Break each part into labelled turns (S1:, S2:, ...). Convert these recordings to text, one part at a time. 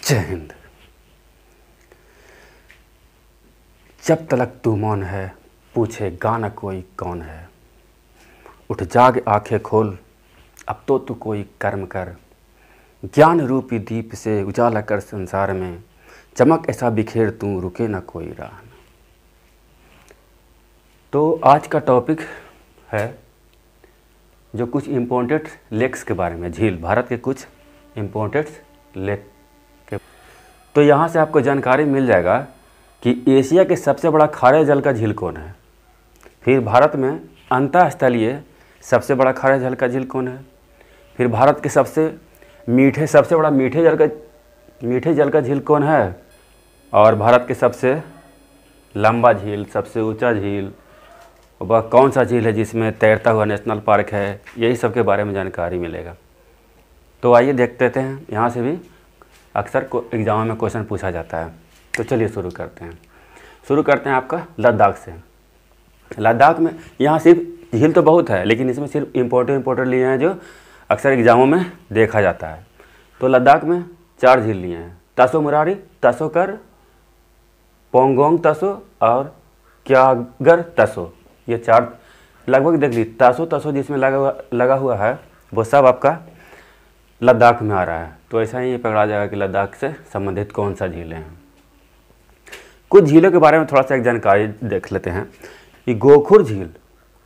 S1: जय हिंद। जब तलक तू मौन है, पूछेगा न कोई कौन है। उठ जाग आंखें खोल, अब तो तू कोई कर्म कर। ज्ञान रूपी दीप से उजाला कर संसार में। चमक ऐसा बिखेर तू, रुके न कोई राह। तो आज का टॉपिक है जो कुछ इम्पोर्टेंट लेक्स के बारे में, झील, भारत के कुछ इम्पोर्टेंट लेक के। तो यहाँ से आपको जानकारी मिल जाएगा कि एशिया के सबसे बड़ा खारे जल का झील कौन है, फिर भारत में अंतःस्थलीय सबसे बड़ा खारे जल का झील कौन है, फिर भारत के सबसे बड़ा मीठे जल का झील कौन है, और भारत के सबसे लंबा झील, सबसे ऊंचा झील, वह कौन सा झील है जिसमें तैरता हुआ नेशनल पार्क है। यही सब के बारे में जानकारी मिलेगा। तो आइए देखते हैं, यहाँ से भी अक्सर एग्जाम में क्वेश्चन पूछा जाता है। तो चलिए शुरू करते हैं आपका लद्दाख से। लद्दाख में यहाँ सिर्फ झील तो बहुत है, लेकिन इसमें सिर्फ इम्पोर्टेंट लिए हैं जो अक्सर एग्जामों में देखा जाता है। तो लद्दाख में 4 झील लिए हैं, तसो मुरारी, तसो कर, पोंगोंग तसो और क्यागर तसो। ये 4 लगभग देख ली। तसो जिसमें लगा हुआ है वो सब आपका लद्दाख में आ रहा है। तो ऐसा ही ये पकड़ा जाएगा कि लद्दाख से संबंधित कौन सा झीलें हैं। कुछ झीलों के बारे में थोड़ा सा एक जानकारी देख लेते हैं कि गोखुर झील,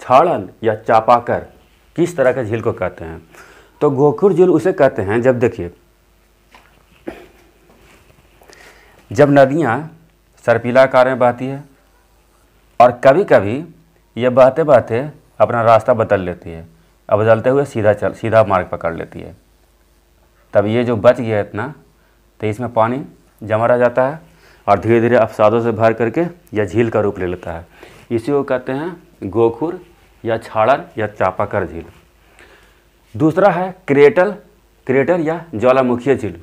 S1: छाड़न या चापाकर किस तरह के झील को कहते हैं। तो गोखुर झील उसे कहते हैं जब देखिए, जब नदियाँ सर्पिला आकार में बहती है और कभी कभी यह बहते बहते अपना रास्ता बदल लेती है, अब बदलते हुए सीधा मार्ग पकड़ लेती है। तब ये जो बच गया इतना, तो इसमें पानी जमा रह जाता है और धीरे धीरे अवसादों से भर करके यह झील का रूप ले लेता है। इसी को कहते हैं गोखुर या छाड़न या चापाकर झील। दूसरा है क्रेटर या ज्वालामुखी झील।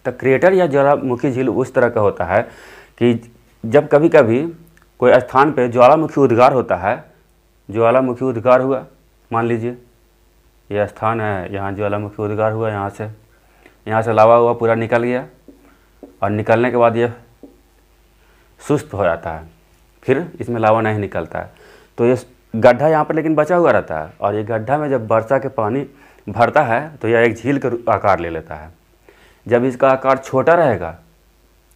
S1: तो क्रेटर या ज्वालामुखी झील उस तरह का होता है कि जब कभी कभी कोई स्थान पे ज्वालामुखी उद्गार होता है, ज्वालामुखी उद्गार हुआ, मान लीजिए यह स्थान है, यहाँ ज्वालामुखी उद्गार हुआ, यहाँ से लावा हुआ पूरा निकल गया और निकलने के बाद यह सुस्त हो जाता है, फिर इसमें लावा नहीं निकलता है। तो ये गड्ढा यहाँ पर लेकिन बचा हुआ रहता है, और ये गड्ढा में जब वर्षा के पानी भरता है तो यह एक झील का आकार ले लेता है। जब इसका आकार छोटा रहेगा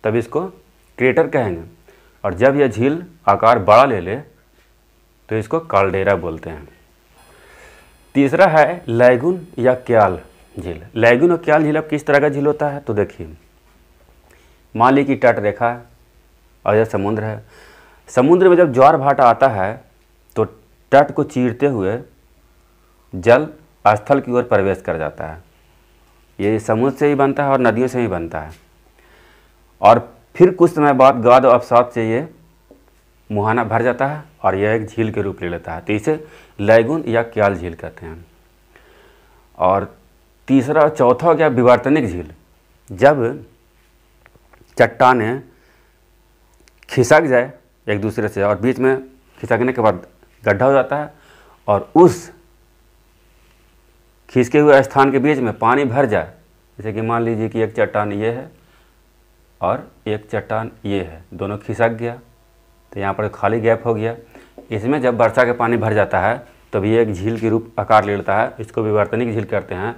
S1: तब इसको क्रेटर कहेंगे, और जब यह झील आकार बड़ा ले ले तो इसको काल्डेरा बोलते हैं। तीसरा है लैगून या क्याल झील। लैगून और क्याल झील अब किस तरह का झील होता है, तो देखिए, मान ली कि तट रेखा है और यह समुद्र है। समुद्र में जब ज्वार भाटा आता है तो तट को चीरते हुए जल स्थल की ओर प्रवेश कर जाता है। ये समुद्र से ही बनता है और नदियों से ही बनता है, और फिर कुछ समय बाद गाद और अवसाद से ये मुहाना भर जाता है और यह एक झील के रूप ले लेता है। तो इसे लैगून या क्याल झील कहते हैं। और तीसरा और चौथा हो गया विवर्तनिक झील। जब चट्टानें खिसक जाए एक दूसरे से और बीच में खिसकने के बाद गड्ढा हो जाता है, और उस खिसके हुए स्थान के बीच में पानी भर जाए, जैसे कि मान लीजिए कि एक चट्टान ये है और एक चट्टान ये है, दोनों खिसक गया तो यहाँ पर खाली गैप हो गया। इसमें जब वर्षा के पानी भर जाता है तब ये एक झील के रूप आकार ले लेता है। इसको विवर्तनिक झील कहते हैं।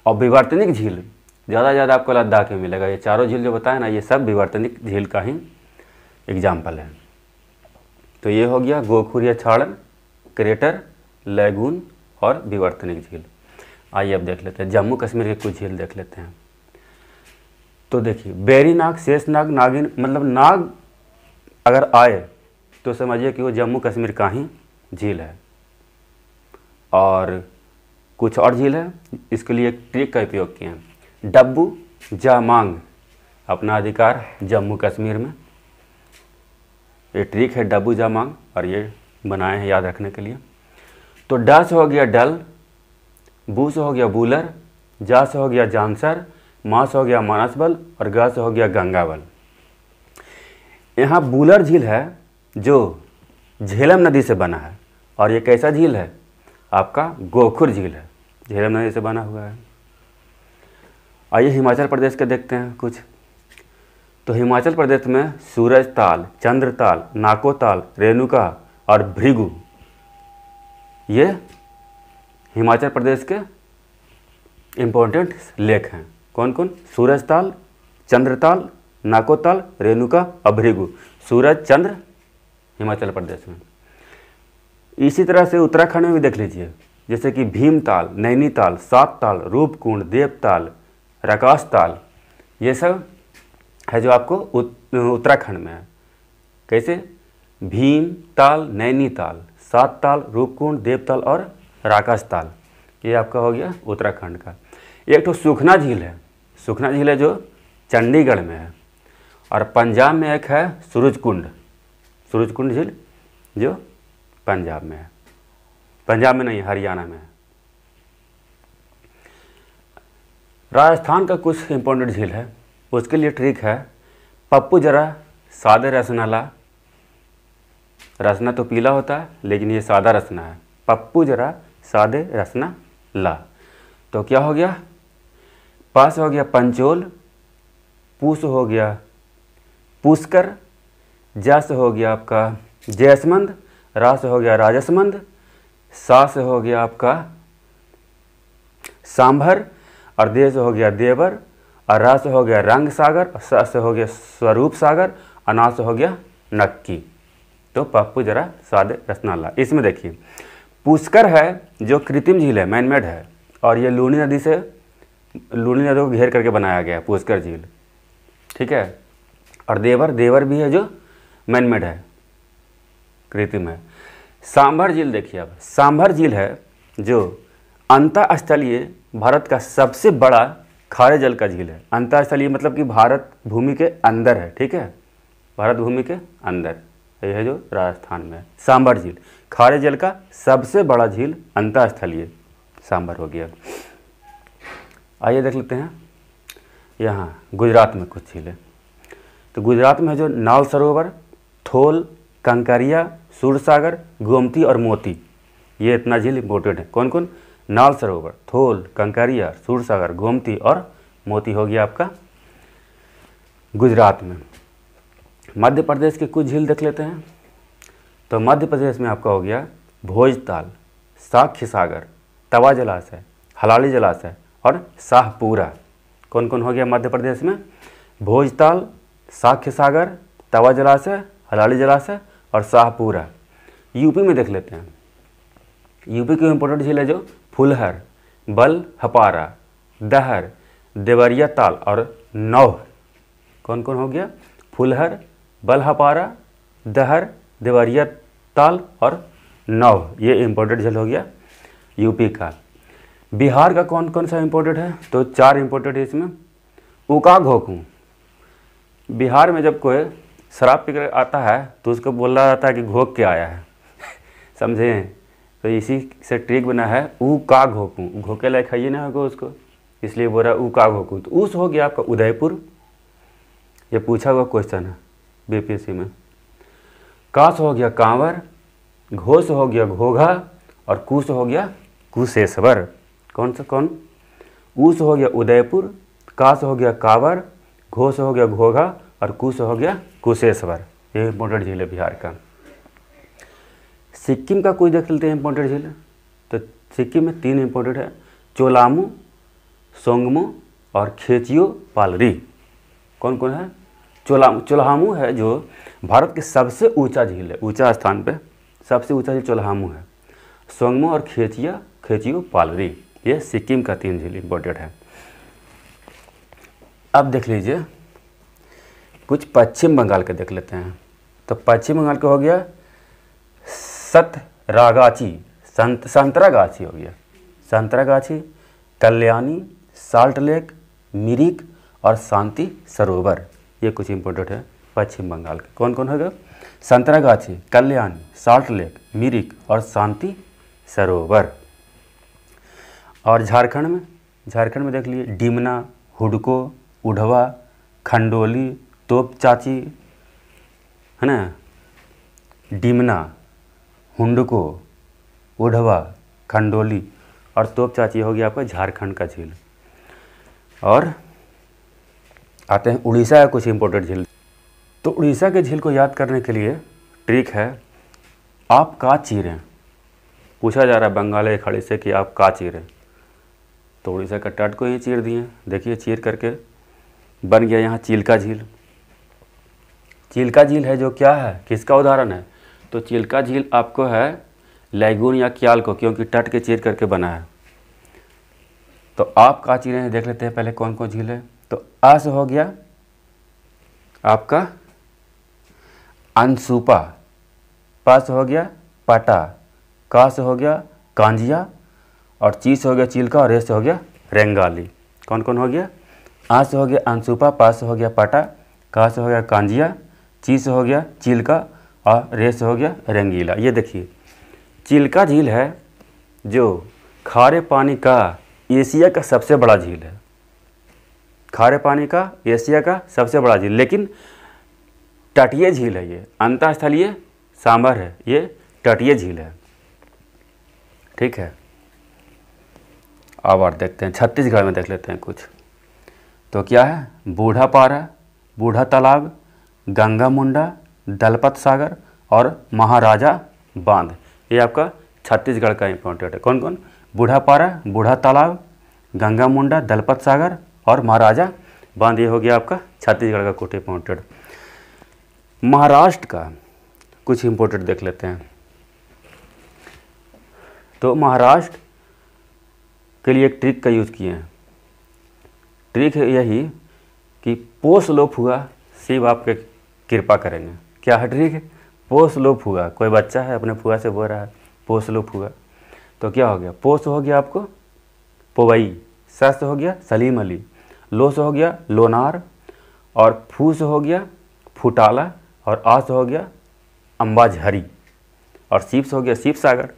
S1: और विवर्तनिक झील ज़्यादा आपको लद्दाख में मिलेगा। ये चारों झील जो बताया ना, ये सब विवर्तनिक झील का ही एग्जाम्पल है। तो ये हो गया गोखुर या छाड़न, क्रेटर, लैगून और विवर्तनिक झील। आइए अब देख लेते हैं जम्मू कश्मीर के कुछ झील देख लेते हैं। तो देखिए, बेरीनाग, शेषनाग, नागिन, मतलब नाग अगर आए तो समझिए कि वो जम्मू कश्मीर का ही झील है। और कुछ और झील है, इसके लिए एक ट्रिक का उपयोग किए हैं। डब्बू जामांग अपना अधिकार जम्मू कश्मीर में, ये ट्रिक है डब्बू जामांग, और ये बनाए हैं याद रखने के लिए। तो ड से हो गया डल, बू से हो गया बूलर, जा से हो गया जानसर, माँ से हो गया मानसबल और गा से हो गया गंगाबल। यहाँ बूलर झील है जो झेलम नदी से बना है, और ये कैसा झील है, आपका गोखुर झील है, झेलम नदी से बना हुआ है। आइए हिमाचल प्रदेश के देखते हैं कुछ। तो हिमाचल प्रदेश में सूरज ताल, चंद्र ताल, नाको ताल, रेणुका और भृगु, ये हिमाचल प्रदेश के इम्पोर्टेंट लेक हैं। कौन कौन? सूरज ताल, चंद्र ताल, नाको ताल, रेणुका और भृगु। सूरज, चंद्र हिमाचल प्रदेश में। इसी तरह से उत्तराखंड में भी देख लीजिए, जैसे कि भीमताल, नैनीताल, सात ताल, रूपकुंड, देवताल, रकास ताल, ये सब है जो आपको उत्तराखंड में है। कैसे? भीमताल, नैनीताल, सात ताल, रूपकुंड, देवताल और राकास ताल, ये आपका हो गया उत्तराखंड का। एक तो सुखना झील है, सुखना झील है जो चंडीगढ़ में है। और पंजाब में एक है सूरजकुंड, सूरजकुंड झील जो पंजाब में है। पंजाब में नहीं, हरियाणा में है। राजस्थान का कुछ इंपॉर्टेंट झील है, उसके लिए ट्रिक है, पप्पू जरा सादे रसनाला। रसना तो पीला होता है, लेकिन ये सादा रसना है। पप्पू जरा सादे रसना ला। तो क्या हो गया? पास हो गया पंचोल, पूस हो गया पुष्कर, जस हो गया आपका जैसमंद, रास हो गया राजसमंद, सास हो गया आपका सांभर, और देश हो गया देवर, और रस हो गया रंग सागर, और स हो गया स्वरूप सागर, अनास हो गया नक्की। तो पप्पू जरा सादे रसनाला। इसमें देखिए पुष्कर है जो कृत्रिम झील है, मैनमेड है, और ये लूनी नदी को घेर करके बनाया गया है पुष्कर झील, ठीक है। और देवर भी है जो मैनमेड है, कृत्रिम है। सांभर झील देखिए, अब सांभर झील है जो अंतःस्थलीय भारत का सबसे बड़ा खारे जल का झील है। अंतःस्थलीय मतलब कि भारत भूमि के अंदर है, ठीक है, भारत भूमि के अंदर। यह है जो राजस्थान में है सांभर झील, खारे जल का सबसे बड़ा झील अंतःस्थलीय सांभर हो गया। आइए देख लेते हैं यहाँ गुजरात में कुछ झीलें। तो गुजरात में है जो नाल सरोवर, थोल, कंकरिया, सूरसागर, गोमती और मोती, ये इतना झील इंपॉर्टेंट है। कौन कौन? नाल सरोवर, थोल, कंकरिया, सूरसागर, गोमती और मोती हो गया आपका गुजरात में। मध्य प्रदेश के कुछ झील देख लेते हैं। तो मध्य प्रदेश में आपका हो गया भोजताल, साक्ष्य सागर, तवा जलाशय, हलाली जलाशय और शाहपुरा। कौन कौन हो गया मध्य प्रदेश में? भोजताल, साक्ष्य सागर, तवा जलाशय, हलाली जलाशय और शाहपुरा। यूपी में देख लेते हैं। यूपी की इंपॉर्टेंट झील है जो फुलहर, बल हपारा, दहर, देवरिया ताल और नौह। कौन कौन हो गया? फुलहर, बलहपारा, दहर, देवरिया ताल और नौह, ये इंपॉर्टेंट झील हो गया यूपी का। बिहार का कौन कौन सा इंपॉर्टेंट है? तो 4 इंपॉर्टेंट है इसमें। उका घोकू, बिहार में जब कोई शराब पीकर आता है तो उसको बोला जाता है कि घोक के आया है समझे? तो इसी से ट्रिक बना है ऊ का घोकू, घोके लायक खाइए ना होगा उसको, इसलिए बोल रहा ऊ का घोकू। तो उस हो गया आपका उदयपुर, ये पूछा हुआ क्वेश्चन है बीपीएससी में। कास हो गया कांवर, घोष हो गया घोघा और कुश हो गया कुशेश्वर। कौन सा कौन? ऊस हो गया उदयपुर, कास हो गया कांवर, घोष हो गया घोघा और कुश हो गया कुशेश्वर। ये इंपॉर्टेंट झील है बिहार का। सिक्किम का कोई देख लेते हैं इंपॉर्टेंट झील। तो सिक्किम में 3 इंपॉर्टेंट है, चोलामू, सोंगमो और खेचियो पालरी। कौन कौन है? चोलामू है जो भारत के सबसे ऊंचा झील है, ऊंचा स्थान पे सबसे ऊंचा झील चोलामू है। सोंगमो और खेचियो पालरी, ये सिक्किम का 3 झील इंपॉर्टेंट है। अब देख लीजिए कुछ पश्चिम बंगाल के देख लेते हैं। तो पश्चिम बंगाल का हो गया सतरागाची, संतरागाछी हो गया, संतरागाछी, कल्याणी, साल्ट लेक, मिरिक और शांति सरोवर। ये कुछ इंपॉर्टेंट है पश्चिम बंगाल के। कौन कौन होगा? संतरागाछी, कल्याणी, साल्ट लेक, मिरिक और शांति सरोवर। और झारखंड में देख लीजिए डिमना, हुडको, उढ़वा, खंडोली, तोपचाची, है ना, डिमना, हुंडको, उढ़वा, खंडोली और तोपचाची हो गया आपका झारखंड का झील। और आते हैं उड़ीसा का कुछ इम्पोर्टेंट झील। तो उड़ीसा के झील को याद करने के लिए ट्रिक है, आप का चीरें। पूछा जा रहा है बंगाल के खाड़ी से कि आप का चीरें, तो उड़ीसा का तट को ही चीर दिए। देखिए चीर करके बन गया यहाँ चिल्का झील। चिल्का झील है जो क्या है, किसका उदाहरण है? तो चिल्का झील आपको है लैगून या क्याल को, क्योंकि तट के चीर करके बना है। तो आप का चीरें हैं, देख लेते हैं पहले कौन कौन झील है। तो आ से हो गया आपका अनसुपा, पा से हो गया पाटा, का से हो गया कांजिया, और ची से हो गया चिल्का, और रे से हो गया रेंगाली। कौन कौन हो गया? आ से हो गया अनसुपा, पा से हो गया पाटा, का से हो गया कांजिया, ची से हो गया चिल्का, और रे से हो गया रंगीला। ये देखिए चिल्का झील है जो खारे पानी का एशिया का सबसे बड़ा झील है। खारे पानी का एशिया का सबसे बड़ा झील, लेकिन तटीय झील है। ये अंतःस्थलीय सांभर है, ये तटीय झील है। ठीक है, अब और देखते हैं छत्तीसगढ़ में, देख लेते हैं कुछ। तो क्या है? बूढ़ा पारा, बूढ़ा तालाब, गंगा मुंडा, दलपत सागर और महाराजा बांध। ये आपका छत्तीसगढ़ का इंपॉर्टेंट है। कौन कौन? बूढ़ा पारा, बूढ़ा तालाब, गंगा मुंडा, दलपत सागर और महाराजा बांध। ये हो गया आपका छत्तीसगढ़ का कुछ इंपॉर्टेंट। महाराष्ट्र का कुछ इंपॉर्टेंट देख लेते हैं। तो महाराष्ट्र के लिए एक ट्रिक का यूज़ किए हैं। ट्रिक है यही कि पोस लो फुआ, शिव आपके कृपा करेंगे। क्या है ट्रिक? पोस लो फुआ। कोई बच्चा है अपने फुआ से बोल रहा है पोस लो फुआ, तो क्या हो गया? पोस हो गया आपको पोवई, स से हो गया सलीम अली, लो से हो गया लोनार, और फू से हो गया फुटाला, और आ से हो गया अम्बाझरी, और सीप से हो गया शिव सागर।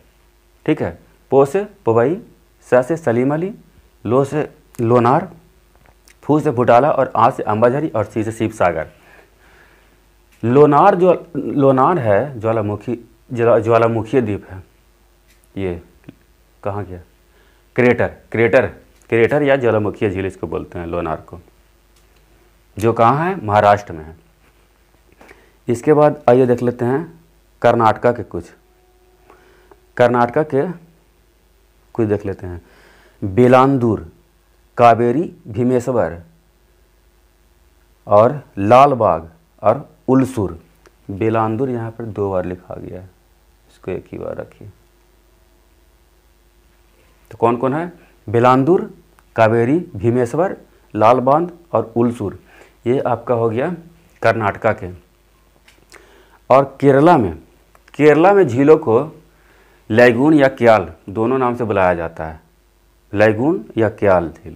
S1: ठीक है, पो से पोवई, स से सलीम अली, लो से लोनार, फू से फुटाला, और आ से अम्बाझरी, और सी से शिव सागर। लोनार है ज्वालामुखी द्वीप है। ये कहाँ गया? क्रेटर या ज्वालामुखी झील इसको बोलते हैं लोनार को, जो कहाँ है? महाराष्ट्र में है। इसके बाद आइए देख लेते हैं कर्नाटका के कुछ। कर्नाटका के कुछ देख लेते हैं। बेलांदूर, कावेरी भीमेश्वर, और लालबाग और उलसूर। बेलांदूर यहाँ पर 2 बार लिखा गया है, इसको एक ही बार रखिए। तो कौन कौन है? बेलांदूर, कावेरी भीमेश्वर, लालबांध और उलसूर। ये आपका हो गया कर्नाटका के। और केरला में झीलों को लैगून या क्याल दोनों नाम से बुलाया जाता है, लैगून या क्याल झील।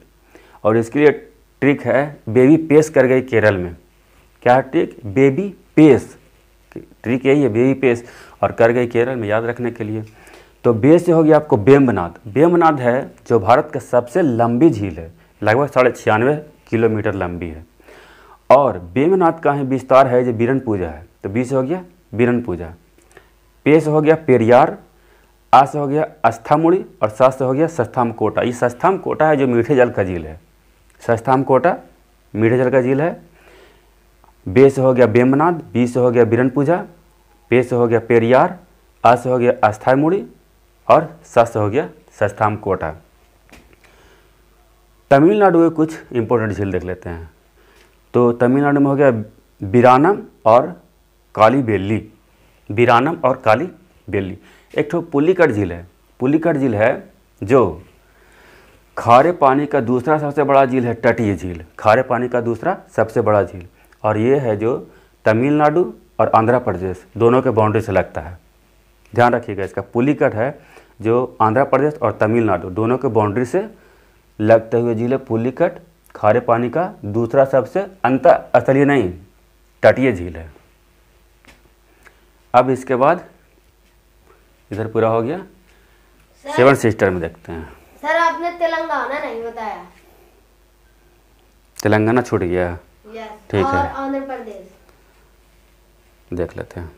S1: और इसके लिए ट्रिक है, बेबी पेस कर गई केरल में। क्या ट्रिक? Baby pace. ट्रिक यही है, बेबी पेस, और कर गई केरल में, याद रखने के लिए। तो बे से हो गया आपको बेम्बनाद। बेम्बनाद है जो भारत का सबसे लंबी झील है, लगभग 96.5 किलोमीटर लंबी है। और बेम्बनाद का ही विस्तार है जो बीरन पूजा है। तो बी से हो गया बीरन पूजा, पे से हो गया पेरियार, आ से हो गया अस्थामुड़ी, और सा से हो गया सस्थाम कोटा। ये सस्थाम कोटा है जो मीठे जल का झील है। सस्थाम कोटा मीठे जल का झील है। बे से हो गया बेम्बनाद, बी से हो गया बीरन पूजा, पे से हो गया पेरियार, आ से हो गया अस्थामुड़ी, और सा से हो गया सस्थाम कोटा। तमिलनाडु में कुछ इंपॉर्टेंट झील देख लेते हैं। तो तमिलनाडु में हो गया बीरानम और काली बेल्ली। बीरानम और काली बेल्ली। एक ठो पुलिकट झील है। पुलिकट झील है जो खारे पानी का दूसरा सबसे बड़ा झील है, तटीय झील। खारे पानी का दूसरा सबसे बड़ा झील, और ये है जो तमिलनाडु और आंध्र प्रदेश दोनों के बाउंड्री से लगता है। ध्यान रखिएगा इसका। पुलिकट है जो आंध्र प्रदेश और तमिलनाडु दोनों के बाउंड्री से लगते हुए झील है। पुलिकट खारे पानी का दूसरा सबसे अंतःस्थलीय नहीं, तटीय झील है। अब इसके बाद इधर पूरा हो गया। सेवन सिस्टर में देखते हैं।
S2: सर आपने तेलंगाना नहीं बताया।
S1: तेलंगाना छूट गया। ठीक है,
S2: आंध्र प्रदेश
S1: देख लेते हैं।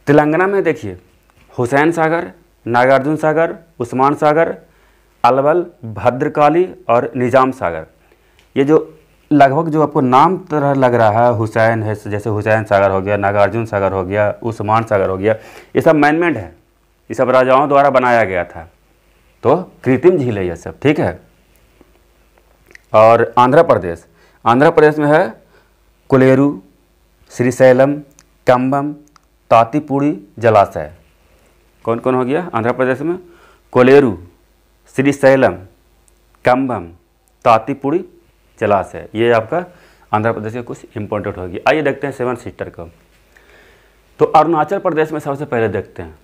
S1: तेलंगाना में देखिए हुसैन सागर, नागार्जुन सागर, उस्मान सागर, अलवल, भद्रकाली और निजाम सागर। ये जो लगभग जो आपको नाम तरह लग रहा है, हुसैन है, जैसे हुसैन सागर हो गया, नागार्जुन सागर हो गया, उस्मान सागर हो गया, ये सब मैनमेड है, ये सब राजाओं द्वारा बनाया गया था, तो कृत्रिम झील है ये सब, ठीक है। और आंध्र प्रदेश में है कोलेरू, श्रीशैलम, कंबम, तातीपुड़ी जलाशय। कौन कौन हो गया आंध्र प्रदेश में? कोलेरू, श्रीशैलम, कंबम, तातीपुड़ी जलाशय, ये आपका आंध्र प्रदेश के कुछ इंपॉर्टेंट होगी। आइए देखते हैं सेवन सिस्टर को। तो अरुणाचल प्रदेश में सबसे पहले देखते हैं।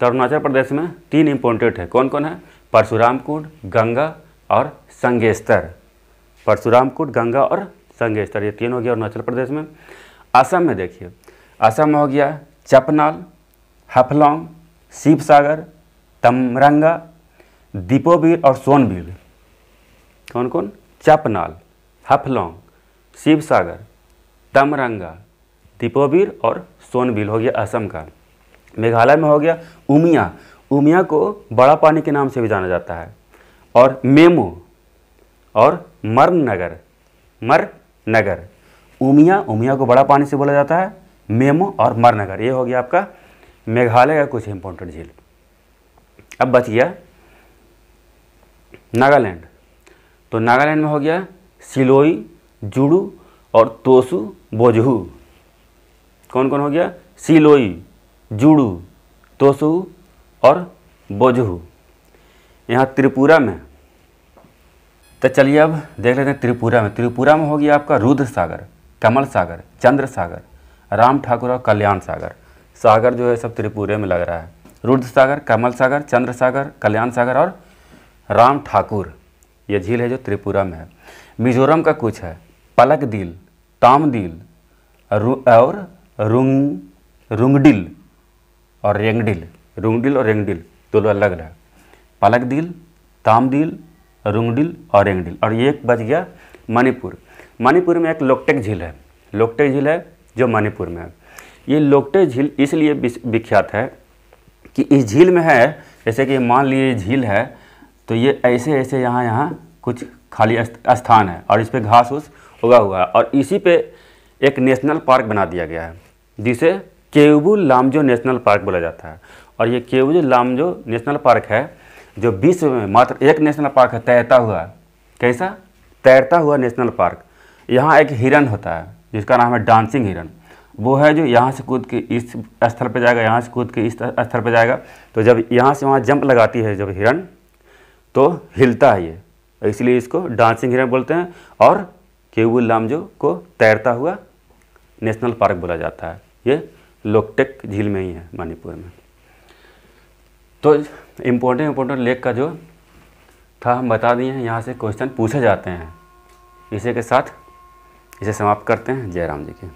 S1: तो अरुणाचल प्रदेश में 3 इंपॉर्टेंट है। कौन कौन है? परशुराम कुंड, गंगा और संगेस्तर। परशुराम कुंड, गंगा और संगेस्तर, ये 3 हो गया अरुणाचल प्रदेश में। असम में देखिए, असम में हो गया चपनाल, हफलौंग, शिवसागर, तमरंगा, दीपोबिल और सोनबिल। कौन कौन? चपनाल, हफलौंग, शिवसागर, तमरंगा, दीपोबिल और सोनबिल हो गया असम का। मेघालय में हो गया उमिया। उमिया को बड़ा पानी के नाम से भी जाना जाता है। और मेमो और मरनगर। उमिया को बड़ा पानी से बोला जाता है, मेमो और मरनगर। ये हो गया आपका मेघालय का कुछ इंपॉर्टेंट झील। अब बच गया नागालैंड। तो नागालैंड में हो गया सिलोई, जुडू और तोसु बोझहू। कौन कौन हो गया? सिलोई, जुडू, तोसु और बोझहू। यहाँ त्रिपुरा में, तो चलिए अब देख लेते हैं त्रिपुरा में। त्रिपुरा में हो गया आपका रुद्र सागर, कमल सागर, चंद्र सागर, राम ठाकुर और कल्याण सागर। सागर जो है सब त्रिपुरा में लग रहा है। रुद्र सागर, कमल सागर, चंद्र सागर, कल्याण सागर और राम ठाकुर, ये झील है जो त्रिपुरा में है। मिजोरम का कुछ है पलकदिल, तामदिल और रुंगडिल और रेंगडिल। रुंगडिल और रेंगडिल दोनों अलग है। पलकदिल, तामदिल, रुंगडिल और रेंगडिल। और ये एक बच गया मणिपुर। मणिपुर में एक लोकटेक झील है। लोकटेक झील है जो मणिपुर में है। ये लोकटेक झील इसलिए विख्यात है कि इस झील में है, जैसे कि मान लीजिए झील है तो ये ऐसे यहाँ कुछ खाली स्थान है और इस पर घास उस उगा हुआ है। और इसी पे एक नेशनल पार्क बना दिया गया है जिसे केवुबु लामजो नेशनल पार्क बोला जाता है। और ये केवुबु लामजो नेशनल पार्क है जो विश्व में मात्र एक नेशनल पार्क है तैरता हुआ। कैसा? तैरता हुआ नेशनल पार्क। यहाँ एक हिरन होता है जिसका नाम है डांसिंग हिरन। वो है जो यहाँ से कूद के इस स्थल पर जाएगा, यहाँ से कूद के इस स्थल पर जाएगा। तो जब यहाँ से वहाँ जंप लगाती है जब हिरन, तो हिलता है ये, इसलिए इसको डांसिंग हिरन बोलते हैं। और केवुबु लामजो को तैरता हुआ नेशनल पार्क बोला जाता है। ये लोकटेक झील में ही है मणिपुर में। तो इम्पोर्टेंट लेक का जो था हम बता दिए हैं। यहाँ से क्वेश्चन पूछे जाते हैं। इसी के साथ इसे समाप्त करते हैं। जय राम जी की।